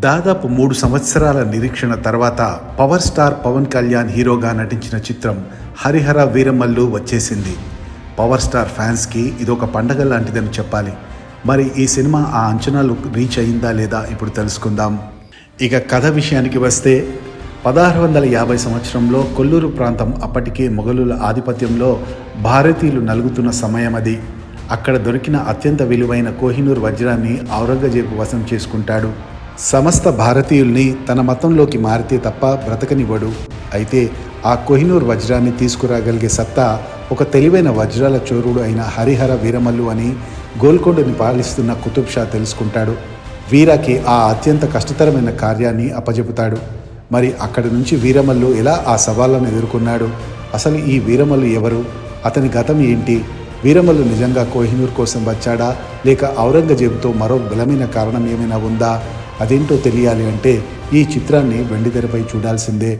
దాదాపు 3 సంవత్సరాల నిరీక్షణ తర్వాత పవర్ స్టార్ పవన్ కళ్యాణ్ హీరోగా నటించిన చిత్రం హరిహర వీరమల్లు వచ్చేసింది. పవర్ స్టార్ ఫ్యాన్స్కి ఇదొక పండగ లాంటిదని చెప్పాలి. మరి ఈ సినిమా ఆ అంచనాలు రీచ్ అయిందా లేదా ఇప్పుడు తెలుసుకుందాం. ఇక కథ విషయానికి వస్తే 1650 సంవత్సరంలో కొల్లూరు ప్రాంతం అప్పటికే మొఘలుల ఆధిపత్యంలో భారతీయులు నలుగుతున్న సమయం అది. అక్కడ దొరికిన అత్యంత విలువైన కోహినూర్ వజ్రాన్ని ఔరంగజేబు వశం చేసుకుంటాడు. సమస్త భారతీయుల్ని తన మతంలోకి మారితే తప్ప బ్రతకనివ్వడు. అయితే ఆ కోహినూర్ వజ్రాన్ని తీసుకురాగలిగే సత్తా ఒక తెలివైన వజ్రాల చోరుడు అయిన హరిహర వీరమల్లు అని గోల్కొండని పాలిస్తున్న కుతుబ్ షా తెలుసుకుంటాడు. వీరాకి ఆ అత్యంత కష్టతరమైన కార్యాన్ని అప్పజెపుతాడు. మరి అక్కడి నుంచి వీరమల్లు ఎలా ఆ సవాళ్ళను ఎదుర్కొన్నాడు? అసలు ఈ వీరమల్లు ఎవరు? అతని గతం ఏంటి? వీరమల్లు నిజంగా కోహినూర్ కోసం వచ్చాడా, లేక ఔరంగజేబుతో మరో బలమైన కారణం ఏమైనా ఉందా? అదేంటో తెలియాలి అంటే ఈ చిత్రాన్ని వెండితెరపై చూడాల్సిందే.